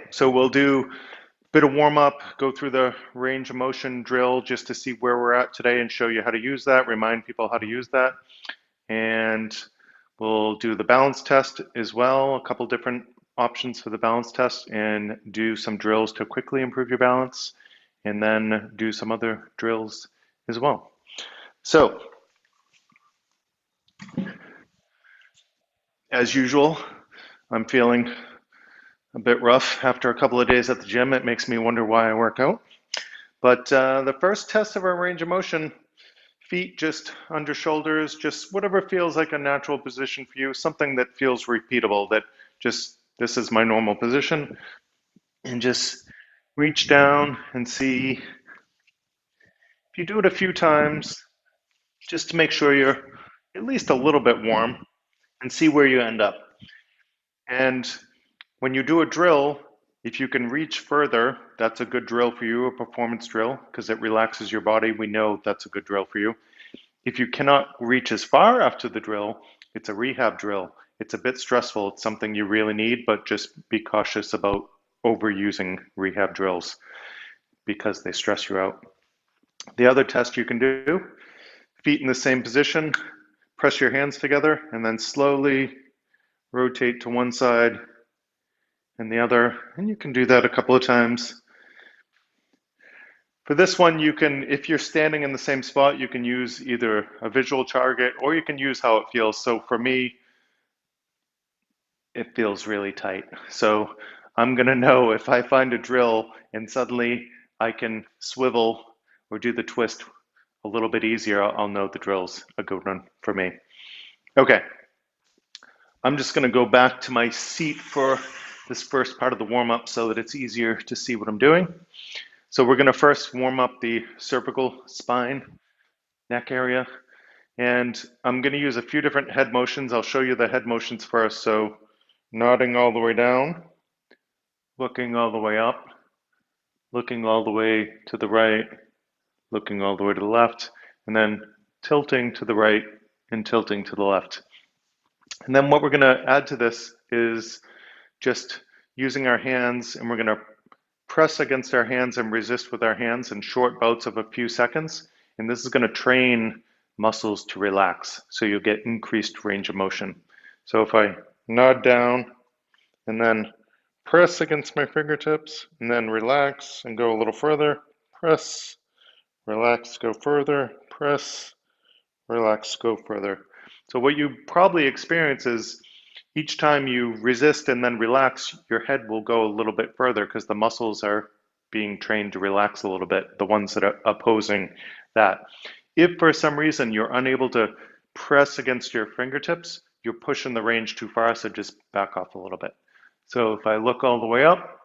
so we'll do a bit of warm up, go through the range of motion drill just to see where we're at today and show you how to use that, remind people how to use that. And we'll do the balance test as well, a couple different options for the balance test, and do some drills to quickly improve your balance, and then do some other drills as well. So, as usual, I'm feeling a bit rough after a couple of days at the gym. It makes me wonder why I work out. But the first test of our range of motion, feet just under shoulders, just whatever feels like a natural position for you, something that feels repeatable, that just this is my normal position, and just reach down and see. If you do it a few times, just to make sure you're at least a little bit warm, and see where you end up. And when you do a drill, if you can reach further, that's a good drill for you, a performance drill, because it relaxes your body. We know that's a good drill for you. If you cannot reach as far after the drill, it's a rehab drill. It's a bit stressful. It's something you really need, but just be cautious about overusing rehab drills because they stress you out. The other test you can do, feet in the same position, press your hands together, and then slowly rotate to one side and the other. And you can do that a couple of times. For this one, you can, if you're standing in the same spot, you can use either a visual target or you can use how it feels. So for me, it feels really tight. So I'm going to know if I find a drill and suddenly I can swivel or do the twist a little bit easier, I'll know the drill's a good one for me. Okay, I'm just going to go back to my seat for this first part of the warm-up so that it's easier to see what I'm doing. So we're going to first warm up the cervical spine, neck area, and I'm going to use a few different head motions. I'll show you the head motions first. So nodding all the way down, looking all the way up, looking all the way to the right, looking all the way to the left, and then tilting to the right and tilting to the left. And then what we're going to add to this is just using our hands, and we're going to press against our hands and resist with our hands in short bouts of a few seconds. And this is going to train muscles to relax, so you'll get increased range of motion. So if I nod down and then press against my fingertips and then relax and go a little further, press, relax, go further, press, relax, go further. So what you probably experience is each time you resist and then relax, your head will go a little bit further because the muscles are being trained to relax a little bit, the ones that are opposing that. If for some reason you're unable to press against your fingertips, you're pushing the range too far, so just back off a little bit. So if I look all the way up,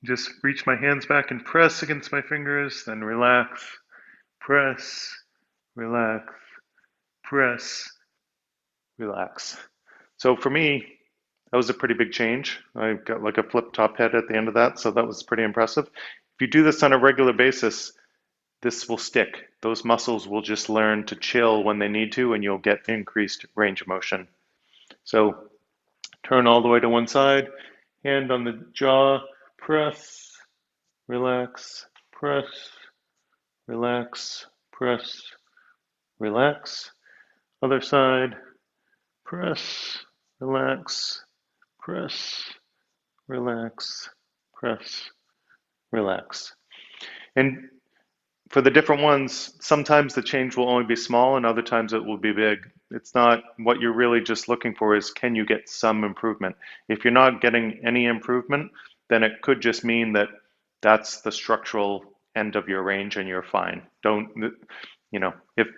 just reach my hands back and press against my fingers, then relax, press, relax, press, relax. So for me, that was a pretty big change. I got like a flip top head at the end of that, so that was pretty impressive. If you do this on a regular basis, this will stick. Those muscles will just learn to chill when they need to, and you'll get increased range of motion. So turn all the way to one side, hand on the jaw, press, relax, press, relax, press, relax. Other side, press, relax, press, relax, press, relax. And for the different ones, sometimes the change will only be small and other times it will be big. It's not what you're really just looking for is can you get some improvement? If you're not getting any improvement, then it could just mean that that's the structural end of your range and you're fine. Don't, if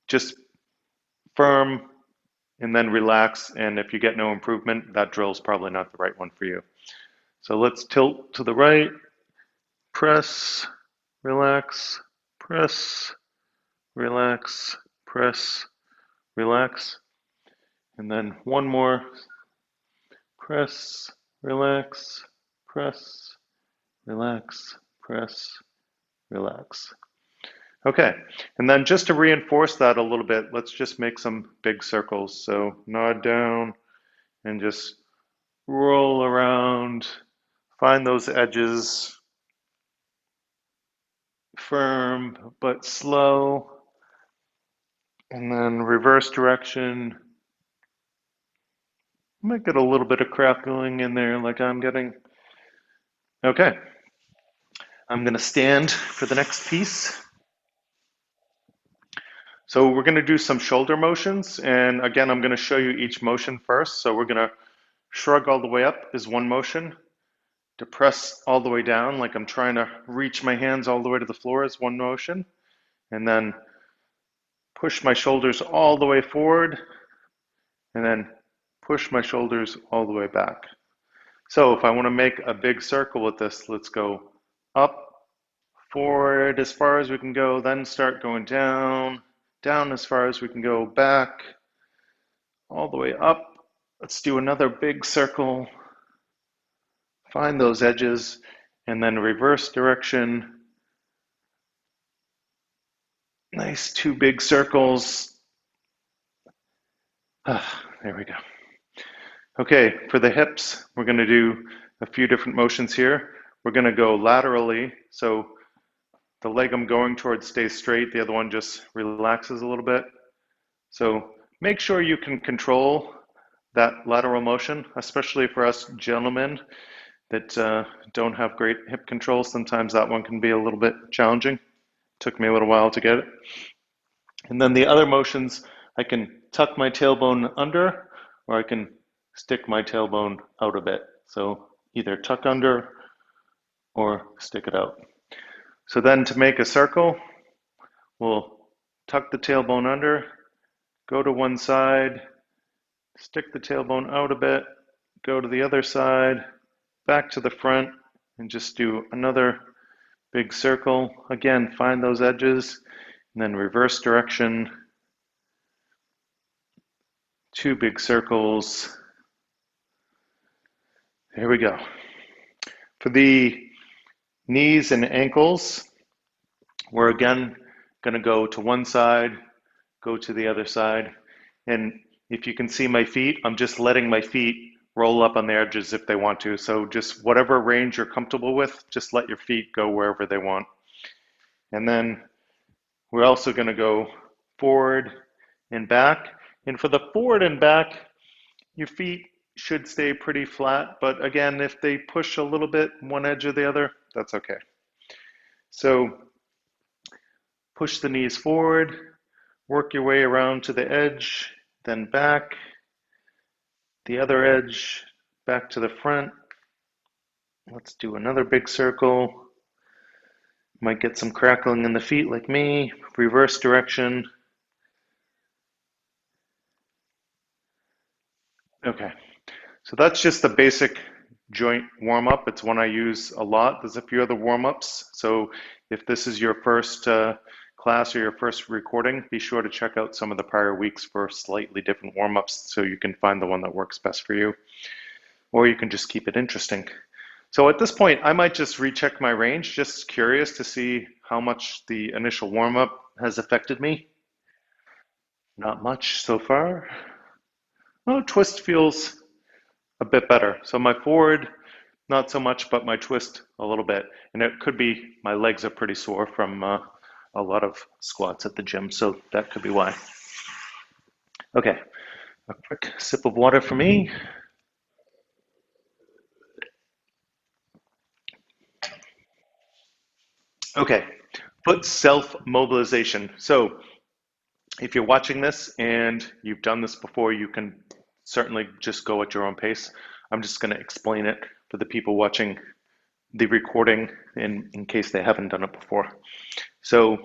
just firm and then relax, and if you get no improvement, that drill's probably not the right one for you. So let's tilt to the right, press, relax, press, relax, press, relax. And then one more, press, relax, press, relax, press, relax. Okay, and then just to reinforce that a little bit, let's just make some big circles. So nod down and just roll around Find those edges, firm but slow, and then reverse direction. Might get a little bit of crackling in there like I'm getting. Okay, I'm gonna stand for the next piece. So we're gonna do some shoulder motions, and again, I'm gonna show you each motion first. So we're gonna shrug all the way up is one motion. To press all the way down, like I'm trying to reach my hands all the way to the floor is one motion. And then push my shoulders all the way forward, and then push my shoulders all the way back. So if I want to make a big circle with this, let's go up, forward as far as we can go, then start going down, down as far as we can go, back, all the way up. Let's do another big circle, find those edges, and then reverse direction. Nice two big circles. There we go. Okay, for the hips, we're going to do a few different motions here. We're going to go laterally, so the leg I'm going towards stays straight, the other one just relaxes a little bit. So make sure you can control that lateral motion, especially for us gentlemen that don't have great hip control. Sometimes that one can be a little bit challenging. Took me a little while to get it. And then the other motions, I can tuck my tailbone under, or I can stick my tailbone out a bit. So either tuck under or stick it out. So then to make a circle, we'll tuck the tailbone under, go to one side, stick the tailbone out a bit, go to the other side, back to the front, and just do another big circle. Again, find those edges, and then reverse direction, two big circles. There we go. For the knees and ankles, we're again going to go to one side, go to the other side. And if you can see my feet, I'm just letting my feet roll up on the edges if they want to. So just whatever range you're comfortable with, just let your feet go wherever they want. And then we're also going to go forward and back. And for the forward and back, your feet should stay pretty flat. But again, if they push a little bit one edge or the other, that's okay. So push the knees forward, work your way around to the edge, then back, the other edge, back to the front. Let's do another big circle. Might get some crackling in the feet like me. Reverse direction. Okay, so that's just the basic joint warm-up. It's one I use a lot. There's a few other warm-ups. So if this is your first class or your first recording, be sure to check out some of the prior weeks for slightly different warm-ups so you can find the one that works best for you. Or you can just keep it interesting. So at this point, I might just recheck my range, just curious to see how much the initial warm-up has affected me. Not much so far. Oh, twist feels a bit better. So my forward, not so much, but my twist a little bit. And it could be my legs are pretty sore from a lot of squats at the gym, so that could be why. Okay, a quick sip of water for me. Okay, foot self-mobilization. So if you're watching this and you've done this before, you can certainly just go at your own pace. I'm just going to explain it for the people watching the recording in case they haven't done it before. So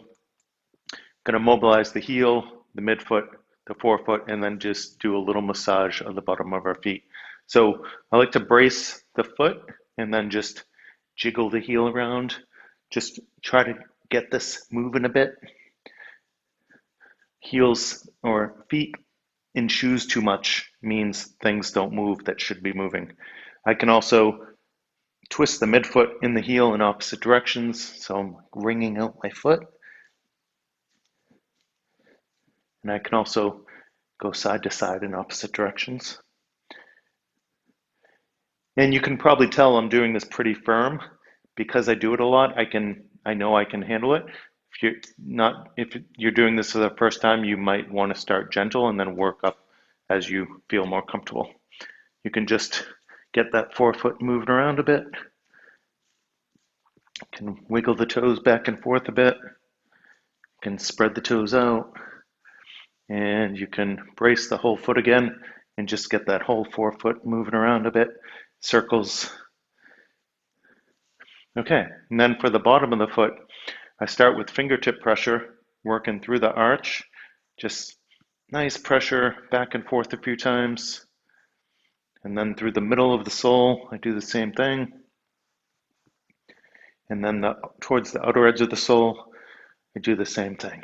going to mobilize the heel, the midfoot, the forefoot, and then just do a little massage of the bottom of our feet. So I like to brace the foot and then just jiggle the heel around. Just try to get this moving a bit. Heels or feet in shoes too much means things don't move that should be moving. I can also twist the midfoot in the heel in opposite directions, so I'm wringing out my foot. And I can also go side to side in opposite directions. And you can probably tell I'm doing this pretty firm because I do it a lot. I know I can handle it. If you're doing this for the first time, you might want to start gentle and then work up as you feel more comfortable. You can just get that forefoot moving around a bit. You can wiggle the toes back and forth a bit. You can spread the toes out. And you can brace the whole foot again and just get that whole forefoot moving around a bit. Circles. Okay, and then for the bottom of the foot, I start with fingertip pressure, working through the arch. Just nice pressure back and forth a few times. And then through the middle of the sole, I do the same thing. And then towards the outer edge of the sole, I do the same thing.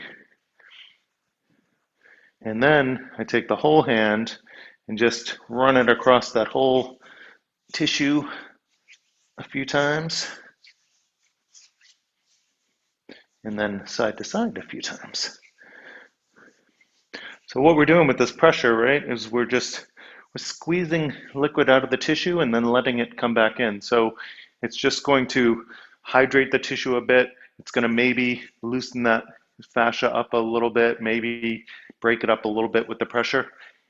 And then I take the whole hand and just run it across that whole tissue a few times. And then side to side a few times. So what we're doing with this pressure, right, is we're squeezing liquid out of the tissue and then letting it come back in. So it's just going to hydrate the tissue a bit. It's going to maybe loosen that fascia up a little bit, maybe break it up a little bit with the pressure.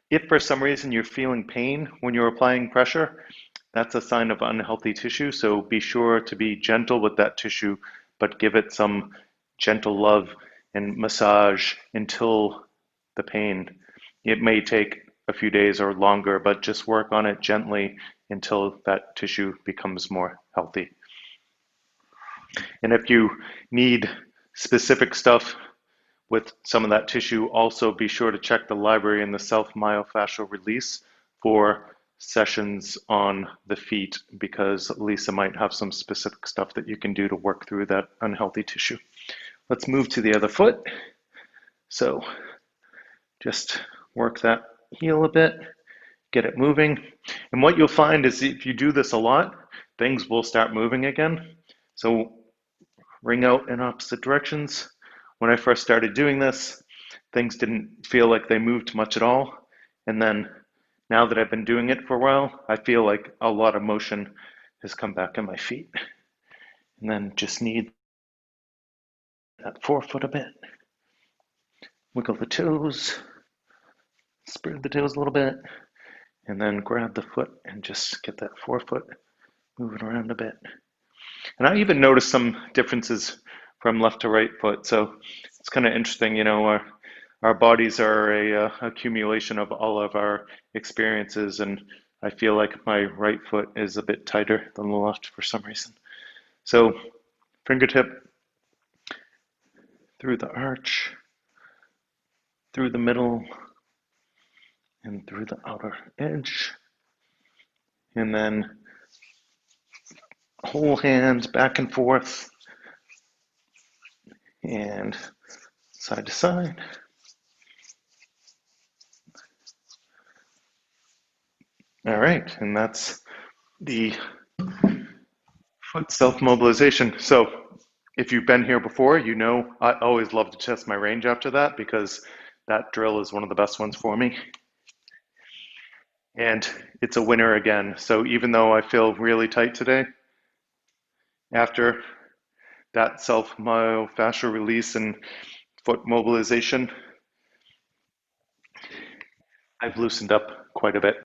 If for some reason you're feeling pain when you're applying pressure, that's a sign of unhealthy tissue. So be sure to be gentle with that tissue, but give it some gentle love and massage until the pain. It may take a few days or longer, but just work on it gently until that tissue becomes more healthy. And if you need specific stuff with some of that tissue, also be sure to check the library and the self-myofascial release for sessions on the feet, because Lisa might have some specific stuff that you can do to work through that unhealthy tissue. Let's move to the other foot. So just work that heel a bit, get it moving. And what you'll find is if you do this a lot, things will start moving again. So ring out in opposite directions. When I first started doing this, things didn't feel like they moved much at all. And then now that I've been doing it for a while, I feel like a lot of motion has come back in my feet. And then just need that forefoot a bit. Wiggle the toes, spread the toes a little bit, and then grab the foot and just get that forefoot moving around a bit. And I even noticed some differences from left to right foot. So it's kind of interesting, you know, our bodies are a accumulation of all of our experiences, and I feel like my right foot is a bit tighter than the left for some reason. So fingertip through the arch, through the middle, and through the outer edge. And then whole hand back and forth and side to side. All right, and that's the foot self-mobilization. So if you've been here before, you know I always love to test my range after that because that drill is one of the best ones for me. And it's a winner again. So even though I feel really tight today, after that self-myofascial release and foot mobilization, I've loosened up quite a bit.